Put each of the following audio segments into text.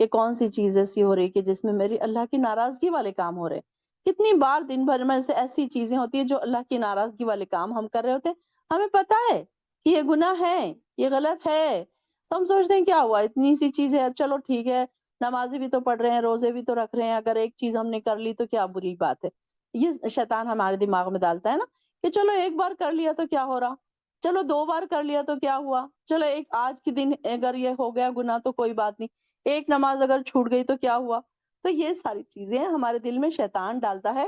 کہ کون سی چیز ایسی ہو رہی کہ جس میں میری اللہ کی ناراضگی والے کام ہو رہے ہیں۔ کتنی بار دن بھر میں سے ایسی چیزیں ہوتی ہیں جو اللہ کی ناراضگی والے کام ہم کر رہے ہوتے ہیں، ہمیں پتہ ہے کہ یہ گناہ ہے، یہ غلط ہے، تو ہم سوچتے ہیں کیا ہوا اتنی سی چیز ہے، چلو ٹھیک ہے، نمازیں بھی تو پڑھ رہے ہیں، روزے بھی تو رکھ رہے ہیں، اگر ایک چیز ہم نے کر لی تو کیا بری بات ہے۔ یہ شیطان ہمارے دماغ میں ڈالتا ہے نا کہ چلو ایک بار کر لیا تو کیا ہو رہا، چلو 2 بار کر لیا تو کیا ہوا، چلو ایک آج کے دن اگر یہ ہو گیا گناہ تو کوئی بات نہیں، ایک نماز اگر چھوٹ گئی تو کیا ہوا۔ تو یہ ساری چیزیں ہمارے دل میں شیطان ڈالتا ہے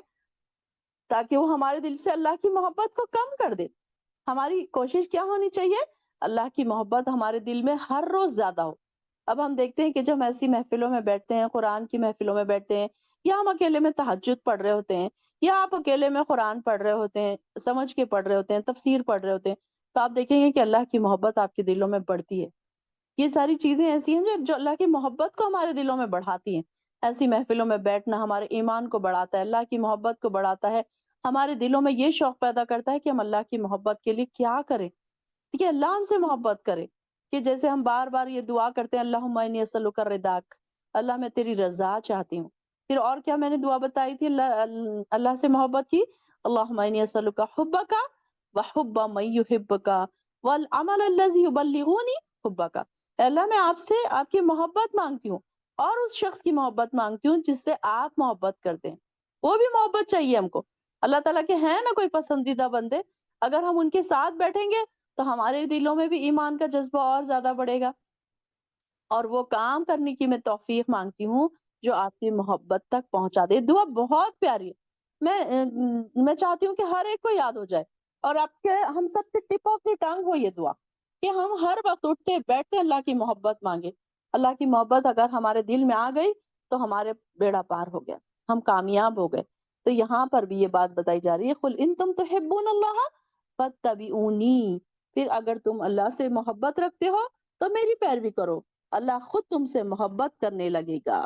تاکہ وہ ہمارے دل سے اللہ کی محبت کو کم کر دے۔ ہماری کوشش کیا ہونی چاہیے؟ اللہ کی محبت ہمارے دل میں ہر روز زیادہ ہو۔ اب ہم دیکھتے ہیں کہ جب ہم ایسی محفلوں میں بیٹھتے ہیں، قرآن کی محفلوں میں بیٹھتے ہیں، یا ہم اکیلے میں تہجد پڑھ رہے ہوتے ہیں، یا آپ اکیلے میں قرآن پڑھ رہے ہوتے ہیں، سمجھ کے پڑھ رہے ہوتے ہیں، تفسیر پڑھ رہے ہوتے ہیں، تو آپ دیکھیں گے کہ اللہ کی محبت آپ کے دلوں میں بڑھتی ہے۔ یہ ساری چیزیں ایسی ہیں جو اللہ کی محبت کو ہمارے دلوں میں بڑھاتی ہیں۔ ایسی محفلوں میں بیٹھنا ہمارے ایمان کو بڑھاتا ہے، اللہ کی محبت کو بڑھاتا ہے، ہمارے دلوں میں یہ شوق پیدا کرتا ہے کہ ہم اللہ کی محبت کے لیے کیا کریں، کہ اللہ ہم سے محبت کرے، کہ جیسے ہم بار بار یہ دعا کرتے ہیں اللہم انی اسألک رضاک، اللہ میں تیری رضا چاہتی ہوں۔ پھر اور کیا میں نے دعا بتائی تھی اللہ سے محبت کی، اللہم انی اسألک حبک وحب من یحبک والعمل الذی یبلغنی حبک۔ اے اللہ میں آپ سے آپ کی محبت مانگتی ہوں اور اس شخص کی محبت مانگتی ہوں جس سے آپ محبت کرتے ہیں، وہ بھی محبت چاہیے ہم کو۔ اللہ تعالیٰ کے ہیں نا کوئی پسندیدہ بندے، اگر ہم ان کے ساتھ بیٹھیں گے تو ہمارے دلوں میں بھی ایمان کا جذبہ اور زیادہ بڑھے گا، اور وہ کام کرنے کی میں توفیق مانگتی ہوں جو آپ کی محبت تک پہنچا دے۔ دعا بہت پیاری ہے، میں چاہتی ہوں کہ ہر ایک کو یاد ہو جائے، اور آپ کے ہم سب کے ٹپ آف دی ٹنگ ہو یہ دعا کہ ہم ہر وقت اٹھتے بیٹھتے اللہ کی محبت مانگے۔ اللہ کی محبت اگر ہمارے دل میں آ گئی تو ہمارے بیڑا پار ہو گیا، ہم کامیاب ہو گئے۔ تو یہاں پر بھی یہ بات بتائی جا رہی ہے قل ان تم تحبون اللہ فاتبعونی، پھر اگر تم اللہ سے محبت رکھتے ہو تو میری پیروی کرو، اللہ خود تم سے محبت کرنے لگے گا۔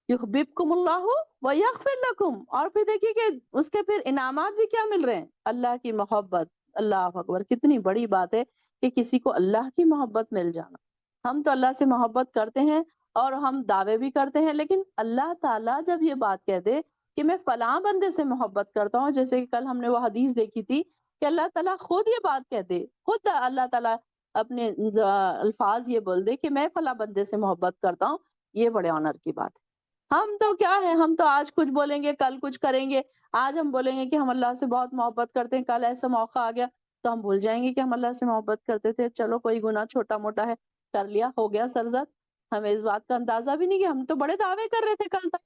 یحببکم اللہ ویغفر لکم، اور پھر دیکھیے کہ اس کے پھر انعامات بھی کیا مل رہے ہیں، اللہ کی محبت۔ اللہ اکبر، کتنی بڑی بات ہے کہ کسی کو اللہ کی محبت مل جانا۔ ہم تو اللہ سے محبت کرتے ہیں اور ہم دعوے بھی کرتے ہیں، لیکن اللہ تعالیٰ جب یہ بات کہہ دے کہ میں فلاں بندے سے محبت کرتا ہوں، جیسے کہ کل ہم نے وہ حدیث دیکھی تھی کہ اللہ تعالیٰ خود یہ بات کہہ دے، خود اللہ تعالیٰ اپنے الفاظ یہ بول دے کہ میں فلاں بندے سے محبت کرتا ہوں، یہ بڑے آنر کی بات ہے۔ ہم تو کیا ہے، ہم تو آج کچھ بولیں گے کل کچھ کریں گے، آج ہم بولیں گے کہ ہم اللہ سے بہت محبت کرتے ہیں، کل ایسا موقع آ گیا تو ہم بھول جائیں گے کہ ہم اللہ سے محبت کرتے تھے، چلو کوئی گناہ چھوٹا موٹا ہے کر لیا، ہو گیا سرزد، ہمیں اس بات کا اندازہ بھی نہیں کہ ہم تو بڑے دعوے کر رہے تھے کل تک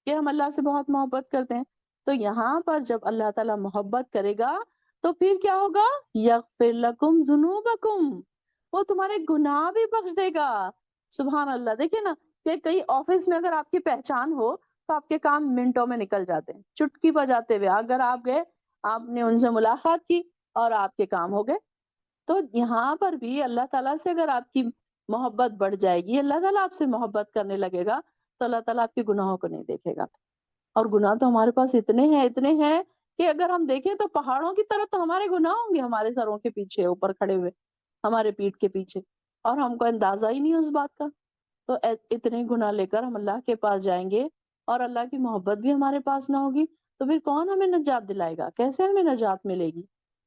کہ ہم اللہ سے بہت محبت کرتے ہیں۔ تو یہاں پر جب اللہ تعالیٰ محبت کرے گا تو پھر کیا ہوگا، یغفر لکم ذنوبکم، وہ تمہارے گناہ بھی بخش دے گا۔ سبحان اللہ، دیکھیں نا کہ کئی آفس میں اگر آپ کی پہچان ہو تو آپ کے کام منٹوں میں نکل جاتے ہیں، چٹکی بجاتے ہوئے اگر آپ گئے، آپ نے ان سے ملاقات کی اور آپ کے کام ہو گئے۔ تو یہاں پر بھی اللہ تعالیٰ سے اگر آپ کی محبت بڑھ جائے گی، اللہ تعالیٰ آپ سے محبت کرنے لگے گا تو اللہ تعالیٰ آپ کے گناہوں کو نہیں دیکھے گا۔ اور گناہ تو ہمارے پاس اتنے ہیں کہ اگر ہم دیکھیں تو پہاڑوں کی طرح تو ہمارے گناہ ہوں گے ہمارے سروں کے پیچھے اوپر کھڑے ہوئے، ہمارے پیٹھ کے پیچھے، اور ہم کو اندازہ ہی نہیں اس بات کا۔ تو اتنے گناہ لے کر ہم اللہ کے پاس جائیں گے اور اللہ کی محبت بھی ہمارے پاس نہ ہوگی تو پھر کون ہمیں نجات دلائے گا، کیسے ہمیں نجات ملے گی؟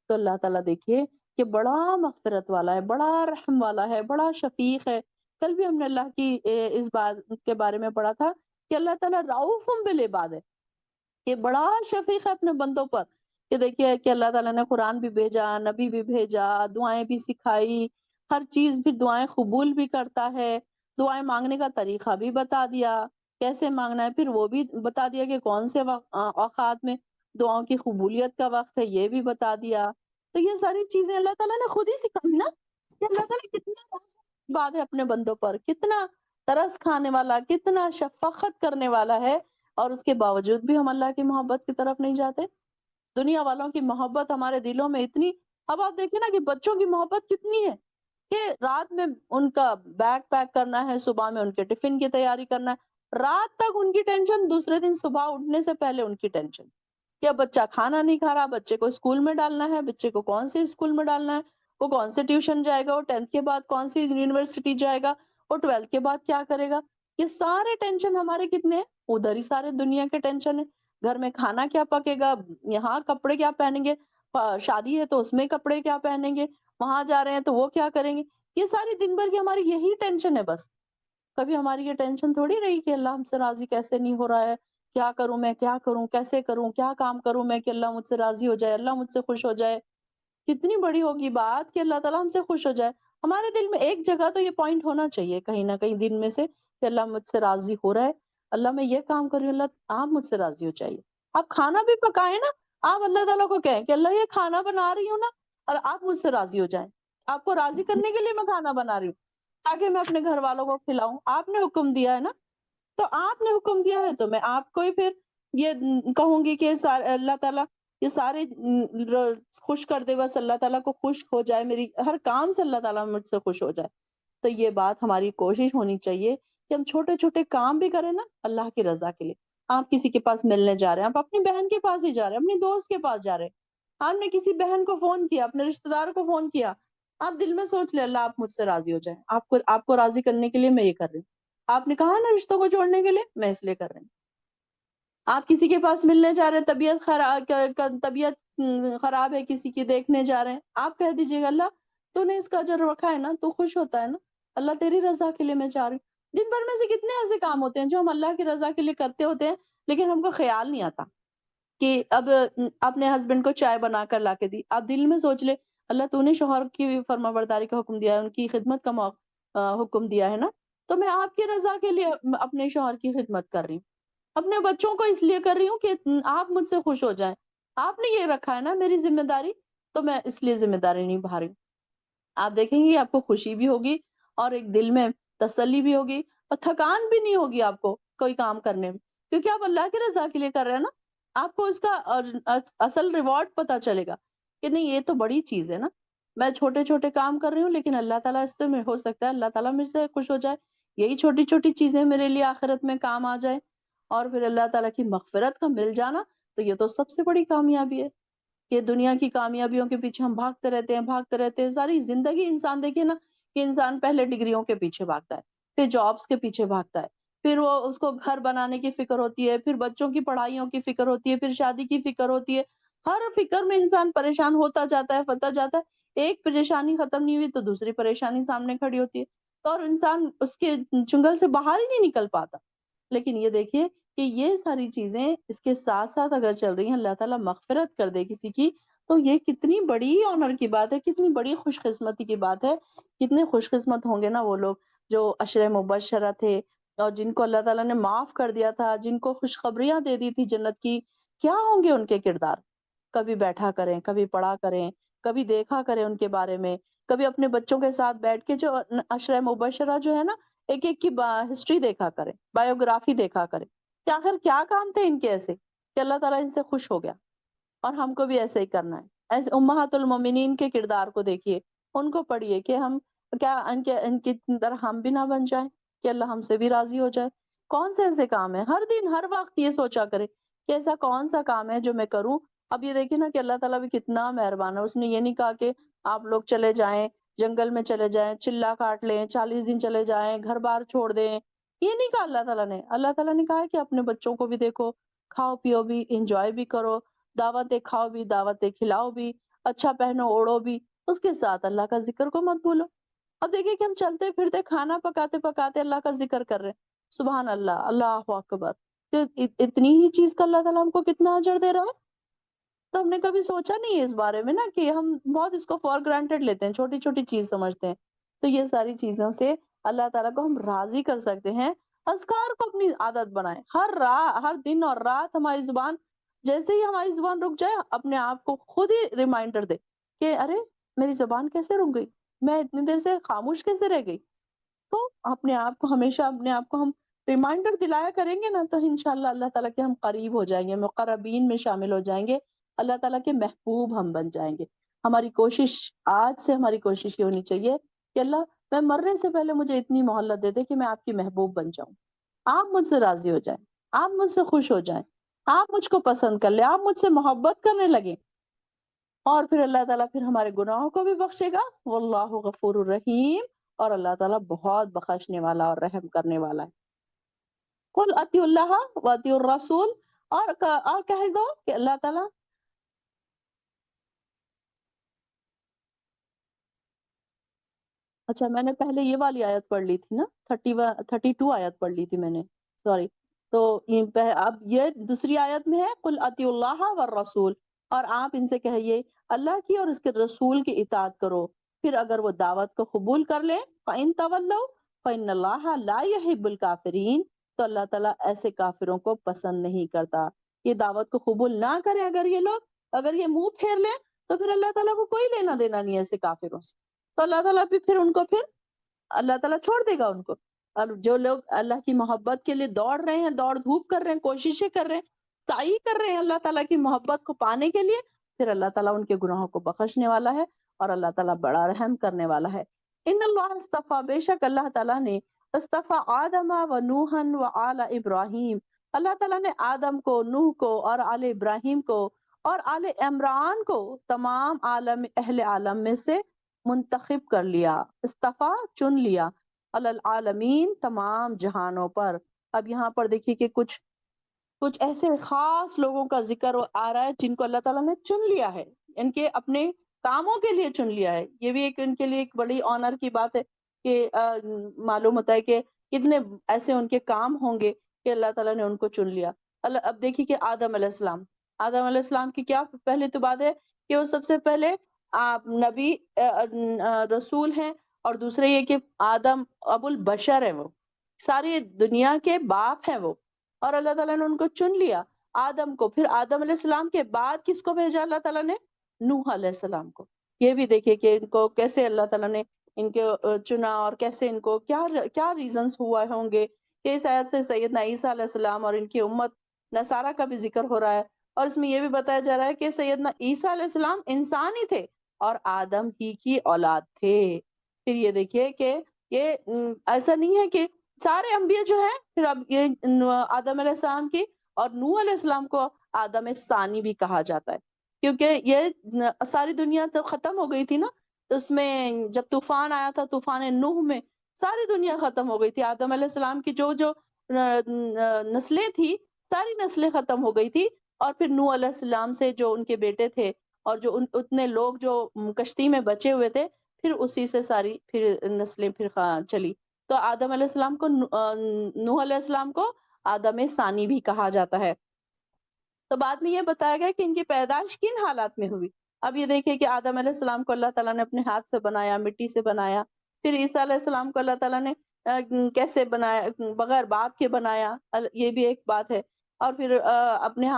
تو اللہ تعالیٰ دیکھیے کہ بڑا مغفرت والا ہے، بڑا رحم والا ہے، بڑا شفیق ہے۔ کل بھی ہم نے اللہ کی اس بات کے بارے میں پڑھا تھا کہ اللہ تعالیٰ رؤوف بالعباد ہے، کہ بڑا شفیق ہے اپنے بندوں پر، کہ دیکھیے کہ اللہ تعالیٰ نے قرآن بھی بھیجا، نبی بھی بھیجا، دعائیں بھی سکھائی، ہر چیز بھی دعائیں قبول بھی کرتا ہے، دعائیں مانگنے کا طریقہ بھی بتا دیا، کیسے مانگنا ہے، پھر وہ بھی بتا دیا کہ کون سے اوقات میں دعاؤں کی قبولیت کا وقت ہے، یہ بھی بتا دیا۔ تو یہ ساری چیزیں اللہ تعالیٰ نے خود ہی سکھائی نا، کہ اللہ تعالیٰ کتنا بات ہے اپنے بندوں پر، کتنا ترس کھانے والا، کتنا شفقت کرنے والا ہے، اور اس کے باوجود بھی ہم اللہ کی محبت کی طرف نہیں جاتے۔ دنیا والوں کی محبت ہمارے دلوں میں اتنی، اب آپ دیکھیں نا کہ بچوں کی محبت کتنی ہے کہ رات میں ان کا بیگ پیک کرنا ہے، صبح میں ان کے ٹفن کی تیاری کرنا ہے، رات تک ان کی ٹینشن، دوسرے دن صبح اٹھنے سے پہلے ان کی ٹینشن کہ اب بچہ کھانا نہیں کھا رہا، بچے کو اسکول میں ڈالنا ہے، بچے کو کون سے اسکول میں ڈالنا ہے، وہ کون سے ٹیوشن جائے گا، وہ 10th کے بعد کون سی یونیورسٹی جائے گا، وہ 12th کے بعد کیا کرے گا۔ یہ سارے ٹینشن ہمارے کتنے ہیں؟ ادھر ہی سارے دنیا کے ٹینشن ہے. گھر میں کھانا کیا پکے گا، یہاں کپڑے کیا پہنیں گے، شادی ہے تو اس میں کپڑے کیا پہنیں گے، وہاں جا رہے ہیں تو وہ کیا کریں گے. یہ ساری دن بھر کی ہماری یہی ٹینشن ہے بس. کبھی ہماری یہ ٹینشن تھوڑی رہی کہ اللہ ہم سے راضی کیسے نہیں ہو رہا ہے، کیا کروں میں، کیا کروں، کیسے کروں، کیا کام کروں میں کہ اللہ مجھ سے راضی ہو جائے، اللہ مجھ سے خوش ہو جائے. کتنی بڑی ہوگی بات کہ اللہ تعالیٰ ہم سے خوش ہو جائے. ہمارے دل میں ایک جگہ تو یہ پوائنٹ ہونا چاہیے کہیں نہ کہیں دن میں سے کہ اللہ مجھ سے راضی ہو رہا ہے، اللہ میں یہ کام کر رہی ہوں، اللہ آپ مجھ سے راضی ہو جائیے. آپ کھانا بھی پکائیں نا، آپ اللہ تعالیٰ کو کہیں کہ اللہ یہ کھانا بنا رہی ہوں نا، اور آپ مجھ سے راضی ہو جائیں. آپ کو راضی کرنے کے لیے میں کھانا بنا رہی ہوں تاکہ میں اپنے گھر والوں کو کھلاؤں. آپ نے حکم دیا ہے نا، تو آپ نے حکم دیا ہے تو میں آپ کو ہی پھر یہ کہوں گی کہ اللہ تعالیٰ یہ سارے خوش کر دے، بس اللہ تعالیٰ کو خوش ہو جائے، میری ہر کام سے اللہ تعالیٰ مجھ سے خوش ہو جائے. تو یہ بات ہماری کوشش ہونی چاہیے کہ ہم چھوٹے چھوٹے کام بھی کریں نا اللہ کی رضا کے لیے. آپ کسی کے پاس ملنے جا رہے ہیں، آپ اپنی بہن کے پاس ہی جا رہے ہیں، اپنی دوست کے پاس جا رہے ہیں، آپ نے کسی بہن کو فون کیا، اپنے رشتے دار کو فون کیا، آپ دل میں سوچ لیں اللہ آپ مجھ سے راضی ہو جائیں، آپ کو راضی کرنے کے لیے میں یہ کر رہی ہوں. آپ نے کہا نا رشتوں کو جوڑنے کے لیے میں اس لیے کر رہی ہوں. آپ کسی کے پاس ملنے جا رہے ہیں، طبیعت خراب ہے کسی کی، دیکھنے جا رہے ہیں، آپ کہہ دیجیے گا اللہ تو نے اس کا اجر رکھا ہے نا، تو خوش ہوتا ہے نا، اللہ تیری رضا کے لیے میں چاہ رہی ہوں. دن بھر میں سے کتنے ایسے کام ہوتے ہیں جو ہم اللہ کی رضا کے لیے کرتے ہوتے ہیں لیکن ہم کو خیال نہیں آتا کہ اب اپنے ہسبینڈ کو چائے بنا کر لا کے دی. آپ دل میں سوچ لے اللہ تو نے شوہر کی فرما برداری کا حکم دیا ہے، ان کی خدمت کا حکم دیا ہے نا، تو میں آپ کی رضا کے لیے اپنے شوہر کی خدمت کر رہی ہوں، اپنے بچوں کو اس لیے کر رہی ہوں کہ آپ مجھ سے خوش ہو جائیں. آپ نے یہ رکھا ہے نا میری ذمہ داری، تو میں اس لیے ذمہ داری نبھا رہی ہوں. آپ دیکھیں گے آپ کو خوشی بھی ہوگی اور ایک دل میں تسلی بھی ہوگی اور تھکان بھی نہیں ہوگی آپ کو کوئی کام کرنے میں، کیونکہ آپ اللہ کی رضا کے لیے کر رہے ہیں نا. آپ کو اس کا اصل ریوارڈ پتا چلے گا کہ نہیں یہ تو بڑی چیز ہے نا، میں چھوٹے چھوٹے کام کر رہی ہوں لیکن اللہ تعالیٰ اس سے ہو سکتا ہے اللہ تعالیٰ مجھ سے خوش ہو جائے، یہی چھوٹی چھوٹی چیزیں میرے لیے آخرت میں کام آ جائے اور پھر اللہ تعالیٰ کی مغفرت کا مل جانا. تو یہ تو سب سے بڑی کامیابی ہے کہ دنیا کی کامیابیوں کے پیچھے ہم بھاگتے رہتے ہیں ساری زندگی. انسان دیکھیے نا کہ انسان پہلے ڈگریوں کے پیچھے بھاگتا ہے، پھر جابس کے پیچھے بھاگتا ہے، پھر وہ اس کو گھر بنانے کی فکر ہوتی ہے، پھر بچوں کی پڑھائیوں کی فکر ہوتی ہے، پھر شادی کی فکر ہوتی ہے. ہر فکر میں انسان پریشان ہوتا جاتا ہے. ایک پریشانی ختم نہیں ہوئی تو دوسری پریشانی سامنے کھڑی ہوتی ہے اور انسان اس کے چنگل سے باہر ہی نہیں نکل پاتا. لیکن یہ دیکھیے کہ یہ ساری چیزیں اس کے ساتھ ساتھ اگر چل رہی ہیں، اللہ تعالیٰ مغفرت کر دے کسی کی، تو یہ کتنی بڑی آنر کی بات ہے، کتنی بڑی خوش قسمتی کی بات ہے. کتنے خوش قسمت ہوں گے نا وہ لوگ جو عشرہ مبشرہ تھے اور جن کو اللہ تعالیٰ نے معاف کر دیا تھا، جن کو خوشخبریاں دے دی تھی جنت کی. کیا ہوں گے ان کے کردار؟ کبھی بیٹھا کریں، کبھی پڑھا کریں، کبھی دیکھا کریں ان کے بارے میں، کبھی اپنے بچوں کے ساتھ بیٹھ کے جو عشرہ مبشرہ جو ہے نا ایک ایک کی ہسٹری دیکھا کریں، بایوگرافی دیکھا کریں کہ آخر کیا کام تھے ان کے ایسے کہ اللہ تعالیٰ ان سے خوش ہو گیا. اور ہم کو بھی ایسے ہی کرنا ہے. ایسے امہات المومنین کے کردار کو دیکھیے، ان کو پڑھیے کہ ہم کیا ان کی طرح ہم بھی نہ بن جائیں کہ اللہ ہم سے بھی راضی ہو جائے. کون سے ایسے کام ہیں ہر دن ہر وقت یہ سوچا کرے کہ ایسا کون سا کام ہے جو میں کروں. اب یہ دیکھیں نا کہ اللہ تعالیٰ بھی کتنا مہربان ہے، اس نے یہ نہیں کہا کہ آپ لوگ چلے جائیں جنگل میں چلے جائیں، چلا کاٹ لیں، 40 دن چلے جائیں، گھر بار چھوڑ دیں. یہ نہیں کہا اللہ تعالیٰ نے. اللہ تعالیٰ نے کہا ہے کہ اپنے بچوں کو بھی دیکھو، کھاؤ پیو بھی، انجوائے بھی کرو، دعوتیں کھاؤ بھی، دعوتیں کھلاؤ بھی، اچھا پہنو اوڑو بھی، اس کے ساتھ اللہ کا ذکر کو مت بھولو. اب دیکھیں کہ ہم چلتے پھرتے کھانا پکاتے پکاتے اللہ کا ذکر کر رہے ہیں، سبحان اللہ، اللہ اکبر. تو اتنی ہی چیز کا اللہ تعالیٰ ہم کو کتنا اجر دے رہا ہے. تو ہم نے کبھی سوچا نہیں ہے اس بارے میں نا کہ ہم بہت اس کو فار گرانٹیڈ لیتے ہیں، چھوٹی چھوٹی چیز سمجھتے ہیں. تو یہ ساری چیزوں سے اللہ تعالیٰ کو ہم راضی کر سکتے ہیں. اذکار کو اپنی عادت بنائیں، ہر دن اور رات ہماری زبان، جیسے ہی ہماری زبان رک جائے اپنے آپ کو خود ہی ریمائنڈر دے کہ ارے میری زبان کیسے رک گئی، میں اتنی دیر سے خاموش کیسے رہ گئی. تو اپنے آپ کو ہمیشہ اپنے آپ کو ہم ریمائنڈر دلایا کریں گے نا تو انشاءاللہ اللہ تعالیٰ کے ہم قریب ہو جائیں گے، مقربین میں شامل ہو جائیں گے، اللہ تعالیٰ کے محبوب ہم بن جائیں گے. ہماری کوشش آج سے ہماری کوشش یہ ہونی چاہیے کہ اللہ میں مرنے سے پہلے مجھے اتنی مہلت دے دے کہ میں آپ کی محبوب بن جاؤں، آپ مجھ سے راضی ہو جائیں، آپ مجھ سے خوش ہو جائیں، آپ مجھ کو پسند کر لیں، آپ مجھ سے محبت کرنے لگیں. اور پھر اللہ تعالیٰ پھر ہمارے گناہوں کو بھی بخشے گا، واللہ غفور الرحیم، اور اللہ تعالیٰ بہت بخشنے والا اور رحم کرنے والا ہے. قل اطیعوا اللہ و اطیعوا الرسول، اور کہہ دو کہ اللہ تعالیٰ، اچھا میں نے پہلے یہ والی آیت پڑھ لی تھی نا، 32 آیت پڑھ لی تھی میں نے، سوری۔ تو اب یہ دوسری آیت میں ہے قل اطیعوا اللہ والرسول، اور آپ ان سے کہیے اللہ کی اور اس کے رسول کی اطاعت کرو، پھر اگر وہ دعوت کو قبول کر لیں فَإِن تَوَلَّوْا فَإِنَّ اللَّهَ لَا يُحِبُّ الْكَافِرِينَ، تو اللہ تعالیٰ ایسے کافروں کو پسند نہیں کرتا۔ یہ دعوت کو قبول نہ کریں اگر یہ لوگ، اگر یہ منہ پھیر لیں، تو پھر اللہ تعالیٰ کو کوئی لینا دینا نہیں ہے ایسے کافروں سے، تو اللہ تعالیٰ بھی پھر ان کو، پھر اللہ تعالیٰ چھوڑ دے گا ان کو۔ اور جو لوگ اللہ کی محبت کے لیے دوڑ رہے ہیں، دوڑ دھوپ کر رہے ہیں، کوششیں کر رہے ہیں، سعی کر رہے ہیں اللہ تعالیٰ کی محبت کو پانے کے لیے، پھر اللہ تعالیٰ ان کے گناہوں کو بخشنے والا ہے، اور اللہ تعالیٰ بڑا رحم کرنے والا ہے۔ ان اللہ استفا، بے شک اللہ تعالیٰ نے استفا آدم و نوحن و آل ابراہیم، اللہ تعالیٰ نے آدم کو، نوح کو اور آل ابراہیم کو اور آل عمران کو تمام عالم، اہل عالم میں سے منتخب کر لیا، استفا چن لیا، العالمین تمام جہانوں پر۔ اب یہاں پر دیکھیے کہ کچھ ایسے خاص لوگوں کا ذکر آ رہا ہے جن کو اللہ تعالیٰ نے چن لیا ہے، ان کے اپنے کاموں کے لیے چن لیا ہے۔ یہ بھی ایک ان کے لیے ایک بڑی آنر کی بات ہے کہ معلوم ہوتا ہے کہ کتنے ایسے ان کے کام ہوں گے کہ اللہ تعالیٰ نے ان کو چن لیا۔ اب دیکھیے کہ آدم علیہ السلام، آدم علیہ السلام کی کیا پہلے تو بات ہے کہ وہ سب سے پہلے آپ نبی، رسول ہیں، اور دوسرے یہ کہ آدم ابو البشر ہے، وہ ساری دنیا کے باپ ہیں وہ، اور اللہ تعالیٰ نے ان کو چن لیا آدم کو۔ پھر آدم علیہ السلام کے بعد کس کو بھیجا اللہ تعالیٰ نے؟ نوح علیہ السلام کو۔ یہ بھی دیکھیے کہ ان کو کیسے اللہ تعالیٰ نے ان کے چنا، اور کیسے ان کو کیا کیا ریزنز ہوا ہوں گے کہ اس آیت سے سیدنا عیسیٰ علیہ السلام اور ان کی امت نصارہ کا بھی ذکر ہو رہا ہے، اور اس میں یہ بھی بتایا جا رہا ہے کہ سیدنا عیسیٰ علیہ السلام انسان ہی تھے اور آدم ہی کی اولاد تھے۔ پھر یہ دیکھیے کہ یہ ایسا نہیں ہے کہ سارے انبیاء جو ہیں، پھر اب یہ آدم علیہ السلام کی اور نوح علیہ السلام کو آدم ثانی بھی کہا جاتا ہے، کیونکہ یہ ساری دنیا تو ختم ہو گئی تھی نا، تو اس میں جب طوفان آیا تھا، طوفان نوح میں ساری دنیا ختم ہو گئی تھی، آدم علیہ السلام کی جو جو نسلیں تھی، ساری نسلیں ختم ہو گئی تھی، اور پھر نوح علیہ السلام سے جو ان کے بیٹے تھے اور جو اتنے لوگ جو کشتی میں بچے ہوئے تھے، پھر اسی سے ساری پھر نسلیں پھر چلی۔ تو آدم علیہ السلام کو، نوح علیہ السلام کو آدم ثانی بھی کہا جاتا ہے۔ تو بعد میں یہ بتایا گیا کہ ان کی پیدائش کن حالات میں ہوئی۔ اب یہ دیکھیں کہ آدم علیہ السلام کو اللہ تعالیٰ نے اپنے ہاتھ سے بنایا، مٹی سے بنایا۔ پھر عیسیٰ علیہ السلام کو اللہ تعالیٰ نے کیسے بنایا؟ بغیر باپ کے بنایا، یہ بھی ایک بات ہے۔ اور پھر اپنے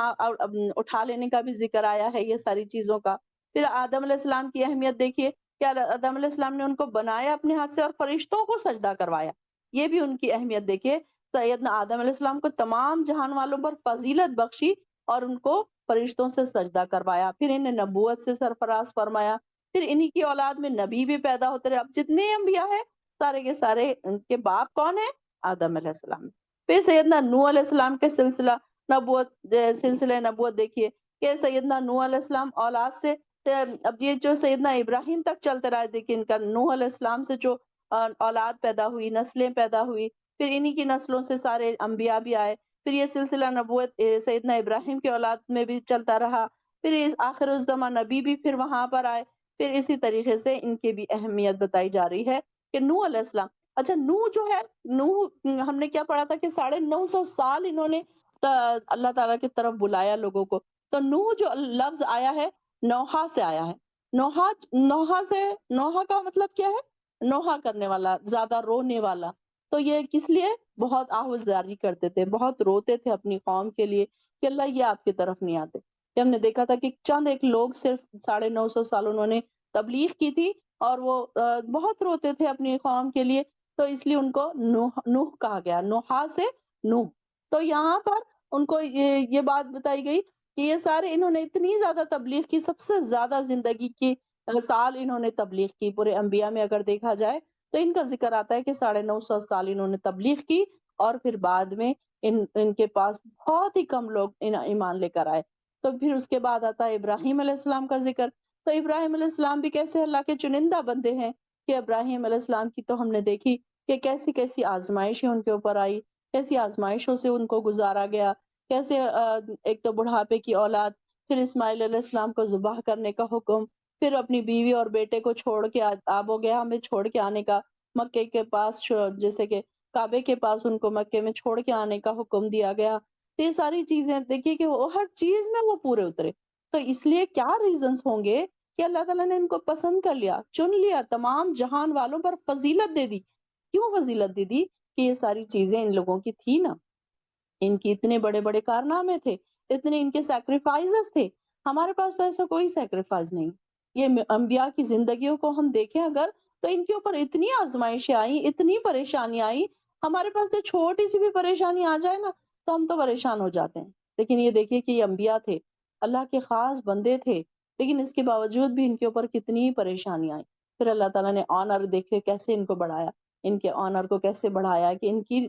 اٹھا لینے کا بھی ذکر آیا ہے یہ ساری چیزوں کا۔ پھر آدم علیہ السلام کی اہمیت دیکھیے کہ آدم علیہ السلام نے ان کو بنایا اپنے ہاتھ سے اور فرشتوں کو سجدہ کروایا، یہ بھی ان کی اہمیت دیکھیے۔ سیدنا آدم علیہ السلام کو تمام جہان والوں پر فضیلت بخشی اور ان کو فرشتوں سے سجدہ کروایا، پھر انہیں نبوت سے سرفراز فرمایا، پھر انہی کی اولاد میں نبی بھی پیدا ہوتے رہے۔ اب جتنے انبیاء ہیں سارے کے سارے ان کے باپ کون ہیں؟ آدم علیہ السلام۔ پھر سیدنا نوح علیہ السلام کے سلسلہ نبوت دیکھیے کہ سیدنا نوح علیہ السلام اولاد سے، اب یہ جو سیدنا ابراہیم تک چلتے رہے، دیکھیں ان کا نوح علیہ السلام سے جو اولاد پیدا ہوئی، نسلیں پیدا ہوئی، پھر انہی کی نسلوں سے سارے انبیاء بھی آئے، پھر یہ سلسلہ نبوت سیدنا ابراہیم کے اولاد میں بھی چلتا رہا، پھر آخر الزماں نبی بھی پھر وہاں پر آئے، پھر اسی طریقے سے ان کی بھی اہمیت بتائی جا رہی ہے کہ نوح علیہ السلام۔ اچھا نوح جو ہے، نوح ہم نے کیا پڑھا تھا کہ 950 سال انہوں نے اللہ تعالیٰ کی طرف بلایا لوگوں کو۔ تو نوح جو لفظ آیا ہے نوحہ سے آیا ہے۔ نوحہ کا مطلب کیا ہے؟ نوحہ کرنے والا، زیادہ رونے والا۔ تو یہ کس لیے؟ بہت آہوازداری کرتے تھے، بہت روتے تھے اپنی قوم کے لیے کہ اللہ یہ آپ کی طرف نہیں آتے۔ کہ ہم نے دیکھا تھا کہ چند ایک لوگ صرف 950 سال انہوں نے تبلیغ کی تھی، اور وہ بہت روتے تھے اپنی قوم کے لیے، تو اس لیے ان کو نوح کہا گیا، نوحہ سے نوح۔ تو یہاں پر ان کو یہ بات بتائی گئی کہ یہ سارے انہوں نے اتنی زیادہ تبلیغ کی، سب سے زیادہ زندگی کی سال انہوں نے تبلیغ کی پورے انبیاء میں اگر دیکھا جائے، تو ان کا ذکر آتا ہے کہ 950 سال انہوں نے تبلیغ کی، اور پھر بعد میں ان کے پاس بہت ہی کم لوگ ایمان لے کر آئے۔ تو پھر اس کے بعد آتا ہے ابراہیم علیہ السلام کا ذکر۔ تو ابراہیم علیہ السلام بھی کیسے اللہ کے چنندہ بندے ہیں کہ ابراہیم علیہ السلام کی تو ہم نے دیکھی کہ کیسی کیسی آزمائشیں ان کے اوپر آئی، کیسی آزمائشوں سے ان کو گزارا گیا، کیسے ایک تو بڑھاپے کی اولاد، پھر اسماعیل علیہ السلام کو ذبح کرنے کا حکم، پھر اپنی بیوی اور بیٹے کو چھوڑ کے آب و گیا میں چھوڑ کے آنے کا، مکے کے پاس جیسے کہ کعبے کے پاس ان کو مکے میں چھوڑ کے آنے کا حکم دیا گیا۔ تو یہ ساری چیزیں دیکھیے کہ وہ ہر چیز میں وہ پورے اترے۔ تو اس لیے کیا ریزنز ہوں گے کہ اللہ تعالیٰ نے ان کو پسند کر لیا، چن لیا، تمام جہان والوں پر فضیلت دے دی۔ کیوں فضیلت دے دی؟ کہ یہ ساری چیزیں ان لوگوں کی تھی نا، ان کی اتنے بڑے بڑے کارنامے تھے، اتنے ان کے سیکریفائزز تھے۔ ہمارے پاس تو ایسا کوئی سیکریفائز نہیں۔ یہ انبیاء کی زندگیوں کو ہم دیکھیں اگر، تو ان کے اوپر اتنی آزمائشیں آئیں، اتنی پریشانی آئی، ہمارے پاس تو چھوٹی سی بھی پریشانی آ جائے نا تو ہم تو پریشان ہو جاتے ہیں۔ لیکن یہ دیکھیے کہ یہ انبیاء تھے، اللہ کے خاص بندے تھے، لیکن اس کے باوجود بھی ان کے اوپر کتنی پریشانی آئی۔ پھر اللہ تعالیٰ نے آنر دیکھے کیسے ان کو بڑھایا، ان کے آنر کو کیسے بڑھایا کہ ان کی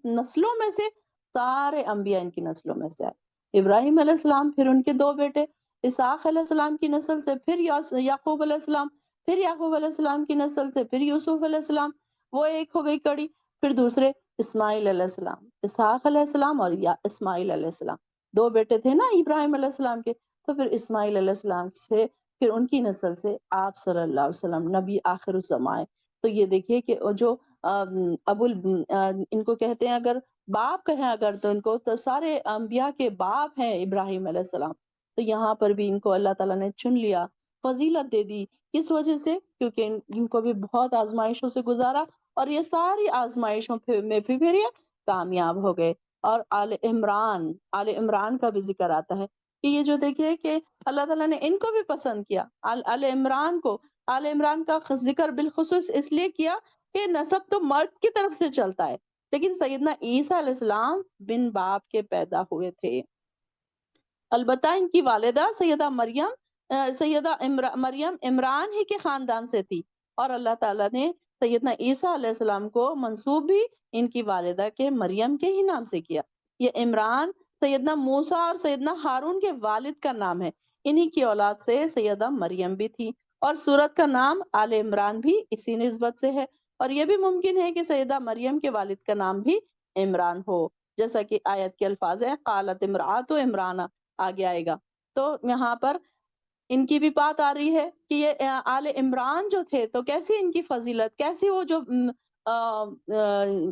نسلوں میں سے سارے انبیاء ان کی نسلوں میں سے آئے۔ ابراہیم علیہ السلام، پھر ان کے دو بیٹے اسحاق علیہ السلام کی نسل سے، پھر یعقوب علیہ السلام، پھر یعقوب علیہ السلام کی نسل سے پھر یوسف علیہ السلام، وہ ایک ہو گئی کڑی، پھر دوسرے اسماعیل علیہ السلام، اسحاق علیہ السلام اور یا اسماعیل علیہ السلام، دو بیٹے تھے نا ابراہیم علیہ السلام کے، تو پھر اسماعیل علیہ السلام سے پھر ان کی نسل سے آپ صلی اللہ علیہ وسلم نبی آخر الزمان۔ تو یہ دیکھیے کہ جو ان کو کہتے ہیں، اگر باپ کہیں اگر تو ان کو تو سارے انبیاء کے باپ ہیں ابراہیم علیہ السلام۔ تو یہاں پر بھی ان کو اللہ تعالیٰ نے چن لیا، فضیلت دے دی۔ کس وجہ سے؟ کیونکہ ان کو بھی بہت آزمائشوں سے گزارا، اور یہ ساری آزمائشوں میں پھر یہ کامیاب ہو گئے۔ اور آل عمران کا بھی ذکر آتا ہے کہ یہ جو دیکھیے کہ اللہ تعالیٰ نے ان کو بھی پسند کیا، آل عمران کو۔ آل عمران کا ذکر بالخصوص اس لیے کیا کہ نسب تو مرد کی طرف سے چلتا ہے، لیکن سیدنا عیسیٰ علیہ السلام بن باپ کے پیدا ہوئے تھے۔ البتہ ان کی والدہ سیدہ مریم عمران ہی کے خاندان سے تھی، اور اللہ تعالیٰ نے سیدنا عیسیٰ علیہ السلام کو منسوب بھی ان کی والدہ کے مریم کے ہی نام سے کیا۔ یہ عمران سیدنا موسیٰ اور سیدنا ہارون کے والد کا نام ہے، انہی کی اولاد سے سیدہ مریم بھی تھی، اور سورت کا نام آل عمران بھی اسی نسبت سے ہے۔ اور یہ بھی ممکن ہے کہ سیدہ مریم کے والد کا نام بھی عمران ہو، جیسا کہ آیت کے الفاظ ہیں قالت امرأۃ عمران، آگے آئے گا۔ تو یہاں پر ان کی بھی بات آ رہی ہے کہ یہ آل عمران جو تھے تو کیسی ان کی فضیلت، کیسی وہ جو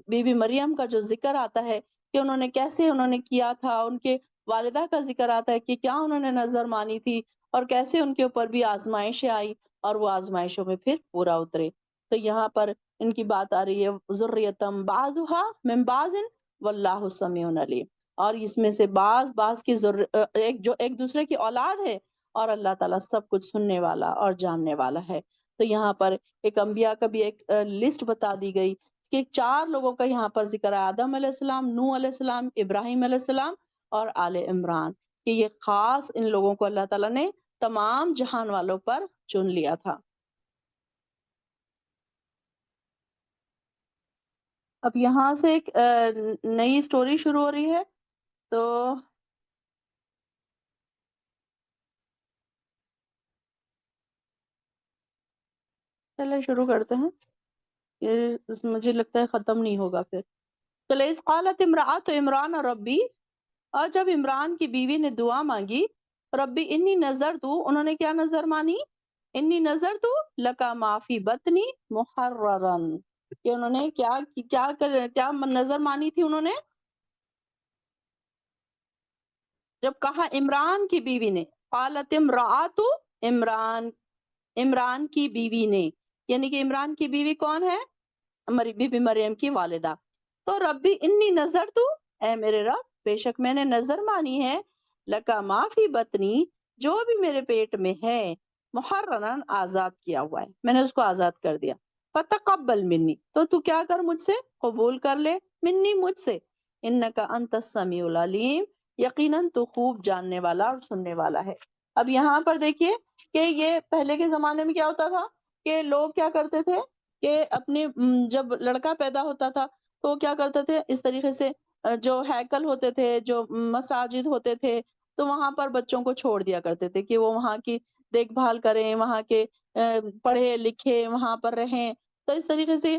بی بی مریم کا جو ذکر آتا ہے کہ انہوں نے کیا تھا، ان کے والدہ کا ذکر آتا ہے کہ کیا انہوں نے نظر مانی تھی، اور کیسے ان کے اوپر بھی آزمائشیں آئی، اور وہ آزمائشوں میں پھر پورا اترے۔ تو یہاں پر ان کی بات آ رہی ہے ذریتم بعضها من بعض واللہ سمیع علیم، اور اس میں سے بعض کی ایک دوسرے کی اولاد ہے، اور اللہ تعالیٰ سب کچھ سننے والا اور جاننے والا ہے۔ تو یہاں پر ایک انبیاء کا بھی ایک لسٹ بتا دی گئی کہ 4 لوگوں کا یہاں پر ذکر ہے، آدم علیہ السلام، نوح علیہ السلام، ابراہیم علیہ السلام اور آل عمران، کہ یہ خاص ان لوگوں کو اللہ تعالیٰ نے تمام جہان والوں پر چن لیا تھا۔ اب یہاں سے ایک نئی سٹوری شروع ہو رہی ہے، تو چلے شروع کرتے ہیں۔ یہ مجھے لگتا ہے ختم نہیں ہوگا پھر۔ چلے اس قالت امرأۃ عمران ربی، اور جب عمران کی بیوی نے دعا مانگی، ربی انی نظر تو، انہوں نے کیا نظر مانی؟ انی نظر تو لکا معافی بطنی محررن، کہ انہوں نے کیا نظر مانی تھی؟ انہوں نے جب کہا عمران کی بیوی نے، قالت امرأۃ عمران کی بیوی نے، یعنی کہ عمران کی بیوی کون ہے؟ بی بی مریم کی والدہ۔ تو ربی انی نظر تو، اے میرے رب بے شک میں نے نظر مانی ہے، لکا معافی بطنی، جو بھی میرے پیٹ میں ہے، محررن آزاد کیا ہوا ہے، میں نے اس کو آزاد کر دیا، فتقبل منی، تو کیا کر مجھ سے قبول کر لے، منی مجھ سے، انکا انت السمیع العلیم، یقیناً تو خوب جاننے والا اور سننے والا ہے۔ اب یہاں پر دیکھیے کہ یہ پہلے کے زمانے میں کیا ہوتا تھا کہ لوگ کیا کرتے تھے کہ اپنے جب لڑکا پیدا ہوتا تھا تو وہ کیا کرتے تھے، اس طریقے سے جو ہیکل ہوتے تھے، جو مساجد ہوتے تھے، تو وہاں پر بچوں کو چھوڑ دیا کرتے تھے کہ وہ وہاں کی دیکھ بھال کریں، وہاں کے پڑھے لکھے، وہاں پر رہیں۔ تو اس طریقے سے